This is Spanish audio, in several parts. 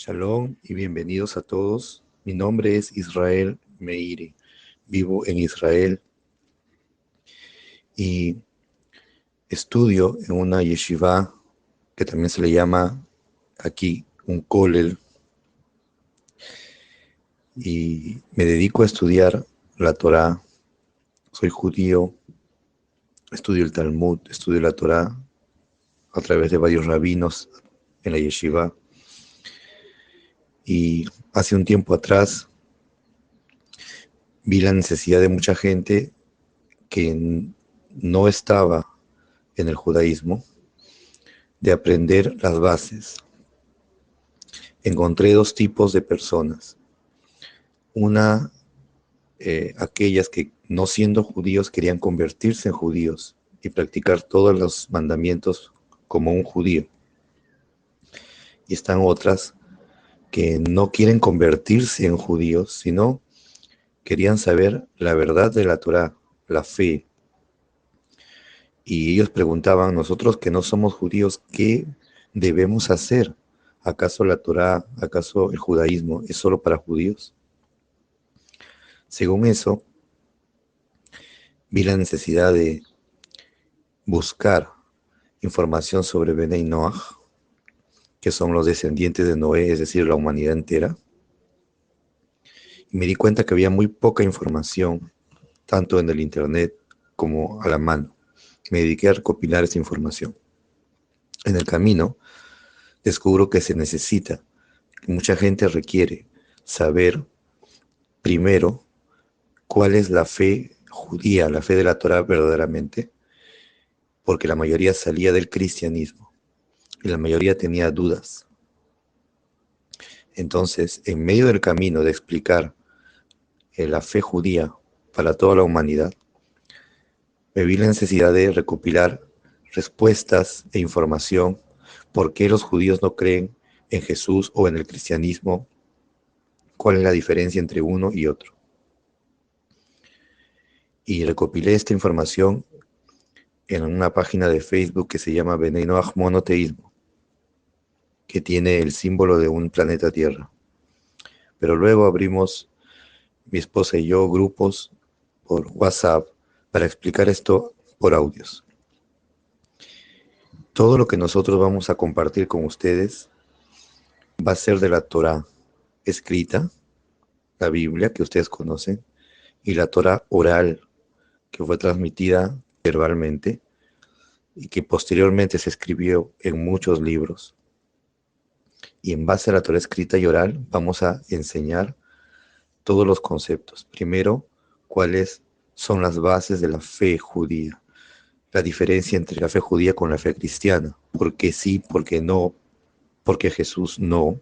Shalom y bienvenidos a todos. Mi nombre es Israel Meiri. Vivo en Israel y estudio en una yeshiva que también se le llama aquí un kollel, y me dedico a estudiar la Torá. Soy judío, estudio el Talmud, estudio la Torá a través de varios rabinos en la yeshiva. Y hace un tiempo atrás vi la necesidad de mucha gente que no estaba en el judaísmo de aprender las bases. Encontré dos tipos de personas. Una, aquellas que no siendo judíos querían convertirse en judíos y practicar todos los mandamientos como un judío. Y están otras que no quieren convertirse en judíos, sino querían saber la verdad de la Torá, la fe. Y ellos preguntaban: nosotros que no somos judíos, ¿qué debemos hacer? ¿Acaso la Torá, acaso el judaísmo es solo para judíos? Según eso, vi la necesidad de buscar información sobre Benei Noach, que son los descendientes de Noé, es decir, la humanidad entera. Y me di cuenta que había muy poca información, tanto en el internet como a la mano. Me dediqué a recopilar esa información. En el camino, descubro que se necesita, que mucha gente requiere saber primero cuál es la fe judía, la fe de la Torá verdaderamente, porque la mayoría salía del cristianismo y la mayoría tenía dudas. Entonces, en medio del camino de explicar la fe judía para toda la humanidad, me vi la necesidad de recopilar respuestas e información por qué los judíos no creen en Jesús o en el cristianismo, cuál es la diferencia entre uno y otro. Y recopilé esta información en una página de Facebook que se llama Benei Noach Monoteísmo, que tiene el símbolo de un planeta Tierra. Pero luego abrimos, mi esposa y yo, grupos por WhatsApp para explicar esto por audios. Todo lo que nosotros vamos a compartir con ustedes va a ser de la Torá escrita, la Biblia que ustedes conocen, y la Torá oral, que fue transmitida verbalmente y que posteriormente se escribió en muchos libros. Y en base a la Torá escrita y oral vamos a enseñar todos los conceptos. Primero, cuáles son las bases de la fe judía, la diferencia entre la fe judía con la fe cristiana, por qué sí, por qué no, por qué Jesús no,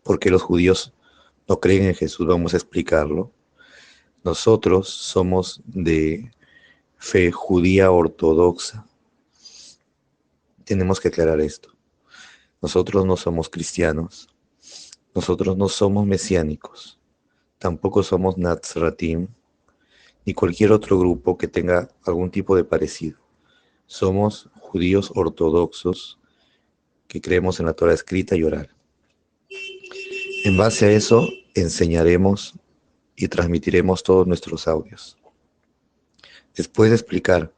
por qué los judíos no creen en Jesús, vamos a explicarlo. Nosotros somos de fe judía ortodoxa. Tenemos que aclarar esto. Nosotros no somos cristianos, nosotros no somos mesiánicos, tampoco somos Nazratim, ni cualquier otro grupo que tenga algún tipo de parecido. Somos judíos ortodoxos que creemos en la Torá escrita y oral. En base a eso, enseñaremos y transmitiremos todos nuestros audios. Después de explicar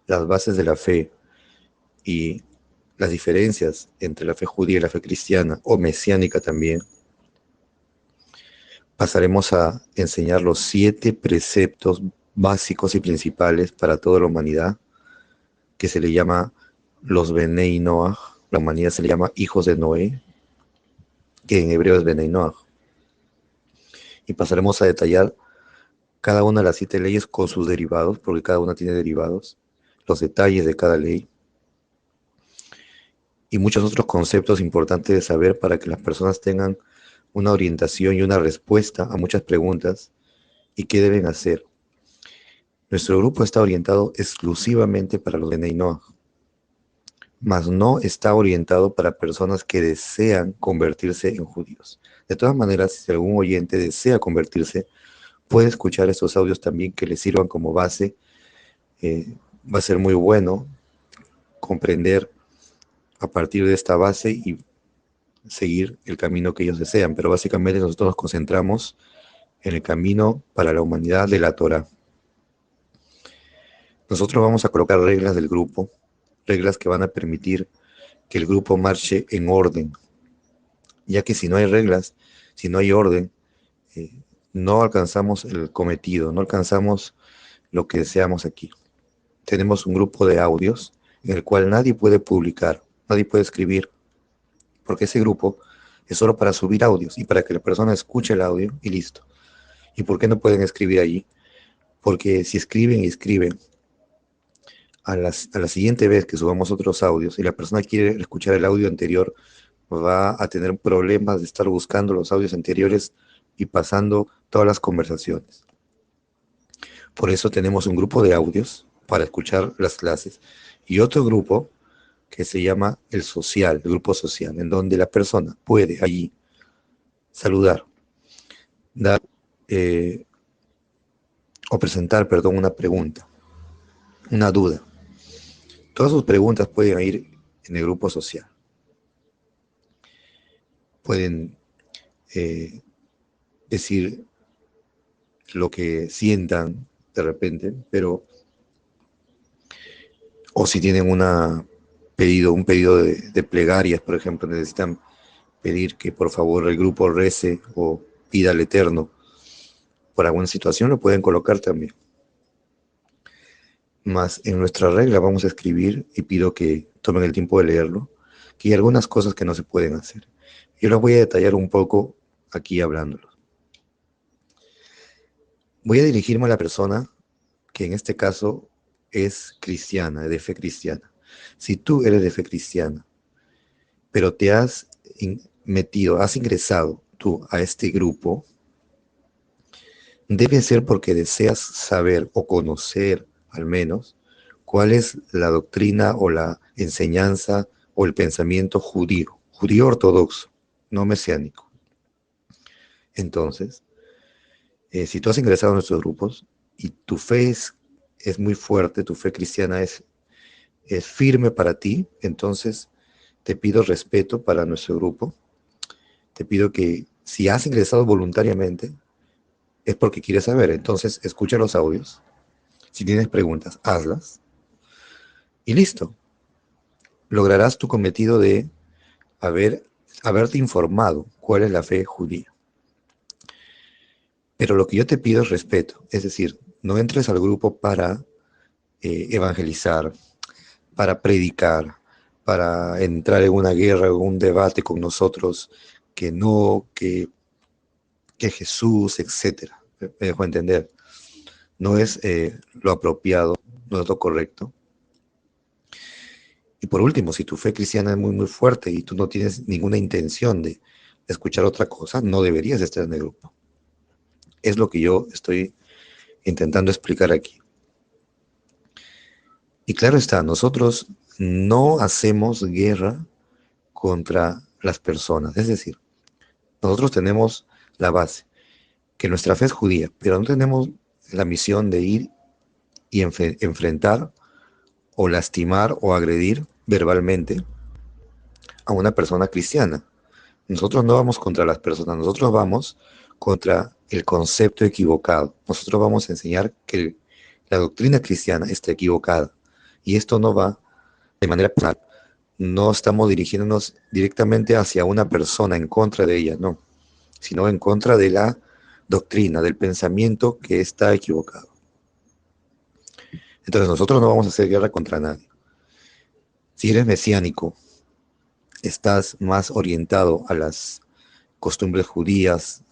las bases de la fe y las diferencias entre la fe judía y la fe cristiana, o mesiánica también, pasaremos a enseñar los 7 preceptos básicos y principales para toda la humanidad, que se le llama los Benei Noach. La humanidad se le llama hijos de Noé, que en hebreo es Benei Noach. Y pasaremos a detallar cada una de las 7 leyes con sus derivados, porque cada una tiene derivados, los detalles de cada ley, y muchos otros conceptos importantes de saber para que las personas tengan una orientación y una respuesta a muchas preguntas y qué deben hacer. Nuestro grupo está orientado exclusivamente para los Benei Noach, mas no está orientado para personas que desean convertirse en judíos. De todas maneras, si algún oyente desea convertirse, puede escuchar estos audios también que le sirvan como base. Va a ser muy bueno comprender a partir de esta base y seguir el camino que ellos desean, pero básicamente nosotros nos concentramos en el camino para la humanidad de la Torah. Nosotros vamos a colocar reglas del grupo, reglas que van a permitir que el grupo marche en orden, ya que si no hay reglas, si no hay orden, eh, no alcanzamos el cometido, no alcanzamos lo que deseamos aquí. Tenemos un grupo de audios en el cual nadie puede publicar, nadie puede escribir, porque ese grupo es solo para subir audios y para que la persona escuche el audio y listo. ¿Y por qué no pueden escribir allí? Porque si escriben y escriben, a la siguiente vez que subamos otros audios y la persona quiere escuchar el audio anterior, va a tener problemas de estar buscando los audios anteriores y pasando todas las conversaciones. Por eso tenemos un grupo de audios para escuchar las clases y otro grupo que se llama el social, el grupo social, en donde la persona puede allí saludar, dar o presentar, perdón, una pregunta, una duda. Todas sus preguntas pueden ir en el grupo social. Pueden decir lo que sientan de repente, pero o si tienen un pedido de plegarias, por ejemplo, necesitan pedir que por favor el grupo rece o pida al Eterno por alguna situación, lo pueden colocar también. Más en nuestra regla vamos a escribir, y pido que tomen el tiempo de leerlo, que hay algunas cosas que no se pueden hacer. Yo las voy a detallar un poco aquí hablándolo. Voy a dirigirme a la persona que en este caso es cristiana, de fe cristiana. Si tú eres de fe cristiana, pero te has metido, has ingresado tú a este grupo, debe ser porque deseas saber o conocer al menos cuál es la doctrina o la enseñanza o el pensamiento judío ortodoxo, no mesiánico. Entonces, si tú has ingresado a nuestros grupos y tu fe es muy fuerte, tu fe cristiana es firme para ti, entonces te pido respeto para nuestro grupo. Te pido que si has ingresado voluntariamente, es porque quieres saber. Entonces, escucha los audios. Si tienes preguntas, hazlas. Y listo. Lograrás tu cometido de haberte informado cuál es la fe judía. Pero lo que yo te pido es respeto. Es decir, no entres al grupo para evangelizar, para predicar, para entrar en una guerra, en un debate con nosotros, que no, que Jesús, etcétera. Me dejo entender. No es lo apropiado, no es lo correcto. Y por último, si tu fe cristiana es muy, muy fuerte y tú no tienes ninguna intención de escuchar otra cosa, no deberías estar en el grupo. Es lo que yo estoy intentando explicar aquí. Y claro está, nosotros no hacemos guerra contra las personas. Es decir, nosotros tenemos la base, que nuestra fe es judía, pero no tenemos la misión de ir y enfrentar o lastimar o agredir verbalmente a una persona cristiana. Nosotros no vamos contra las personas, nosotros vamos contra el concepto equivocado. Nosotros vamos a enseñar que la doctrina cristiana está equivocada. Y esto no va de manera personal. No estamos dirigiéndonos directamente hacia una persona en contra de ella, no, sino en contra de la doctrina, del pensamiento que está equivocado. Entonces nosotros no vamos a hacer guerra contra nadie. Si eres mesiánico, estás más orientado a las costumbres judías,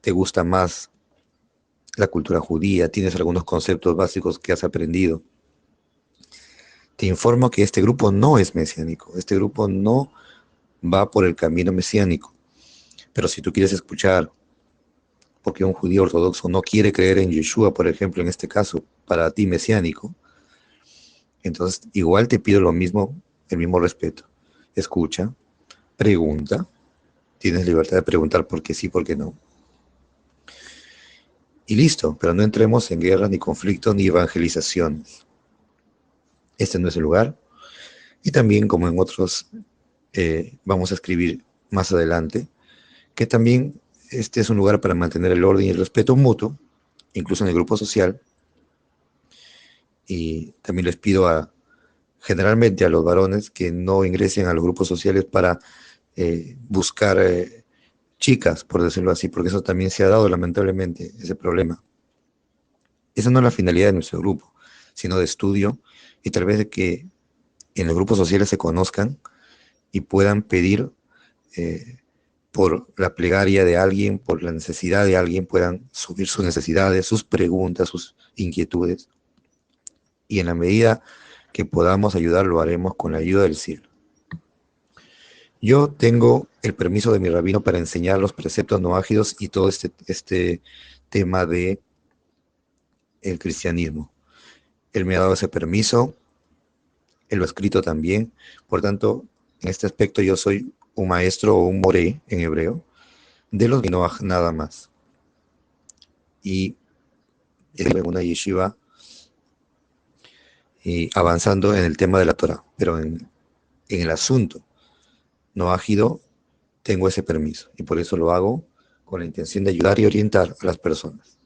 te gusta más la cultura judía, tienes algunos conceptos básicos que has aprendido. Te informo que este grupo no es mesiánico, este grupo no va por el camino mesiánico. Pero si tú quieres escuchar, porque un judío ortodoxo no quiere creer en Yeshua, por ejemplo, en este caso, para ti mesiánico, entonces igual te pido lo mismo, el mismo respeto. Escucha, pregunta, tienes libertad de preguntar por qué sí, por qué no. Y listo, pero no entremos en guerra, ni conflicto, ni evangelización. Este no es el lugar. Y también, como en otros, vamos a escribir más adelante, que también este es un lugar para mantener el orden y el respeto mutuo, incluso en el grupo social. Y también les pido generalmente a los varones que no ingresen a los grupos sociales para buscar chicas, por decirlo así, porque eso también se ha dado lamentablemente, ese problema. Esa no es la finalidad de nuestro grupo, sino de estudio y tal vez de que en los grupos sociales se conozcan y puedan pedir eh, por la plegaria de alguien, por la necesidad de alguien, puedan subir sus necesidades, sus preguntas, sus inquietudes. Y en la medida que podamos ayudar, lo haremos con la ayuda del cielo. Yo tengo el permiso de mi rabino para enseñar los preceptos noágidos y todo este tema de el cristianismo. Él me ha dado ese permiso, él lo ha escrito también. Por tanto, en este aspecto yo soy un maestro o un moré en hebreo de los Noaj nada más. Y en una yeshiva y avanzando en el tema de la Torah, pero en el asunto noágido tengo ese permiso y por eso lo hago con la intención de ayudar y orientar a las personas.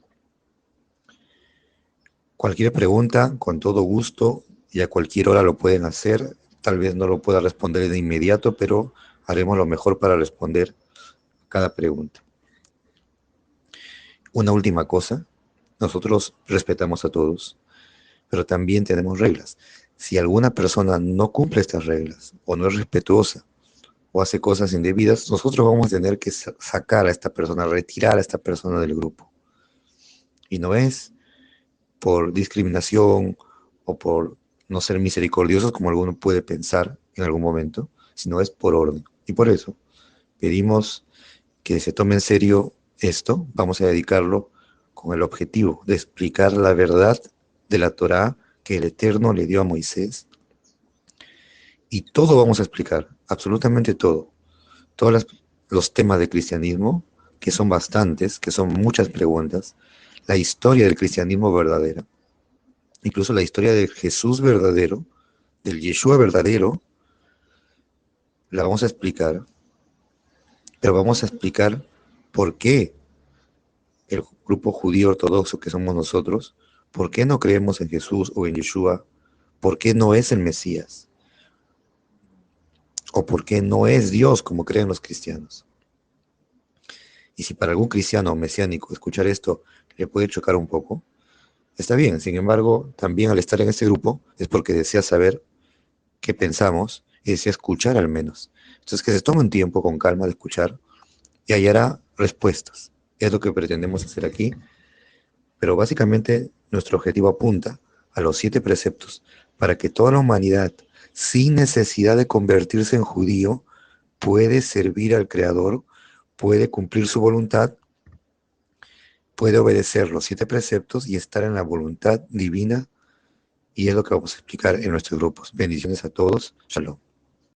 Cualquier pregunta, con todo gusto, y a cualquier hora lo pueden hacer. Tal vez no lo pueda responder de inmediato, pero haremos lo mejor para responder cada pregunta. Una última cosa, nosotros respetamos a todos, pero también tenemos reglas. Si alguna persona no cumple estas reglas, o no es respetuosa, o hace cosas indebidas, nosotros vamos a tener que sacar a esta persona, retirar a esta persona del grupo. Y no es por discriminación o por no ser misericordiosos como alguno puede pensar en algún momento, sino es por orden. Y por eso pedimos que se tome en serio esto, vamos a dedicarlo con el objetivo de explicar la verdad de la Torá que el Eterno le dio a Moisés. Y todo vamos a explicar, absolutamente todo. Todos los temas del cristianismo, que son bastantes, que son muchas preguntas, la historia del cristianismo verdadera, incluso la historia del Jesús verdadero, del Yeshua verdadero, la vamos a explicar, pero vamos a explicar por qué el grupo judío ortodoxo que somos nosotros, por qué no creemos en Jesús o en Yeshua, por qué no es el Mesías, o por qué no es Dios como creen los cristianos. Y si para algún cristiano mesiánico escuchar esto le puede chocar un poco, está bien. Sin embargo, también al estar en este grupo es porque desea saber qué pensamos y desea escuchar al menos. Entonces que se tome un tiempo con calma de escuchar y hallará respuestas. Es lo que pretendemos hacer aquí, pero básicamente nuestro objetivo apunta a los 7 preceptos para que toda la humanidad, sin necesidad de convertirse en judío, puede servir al Creador, puede cumplir su voluntad, puede obedecer los 7 preceptos y estar en la voluntad divina, y es lo que vamos a explicar en nuestros grupos. Bendiciones a todos. Shalom.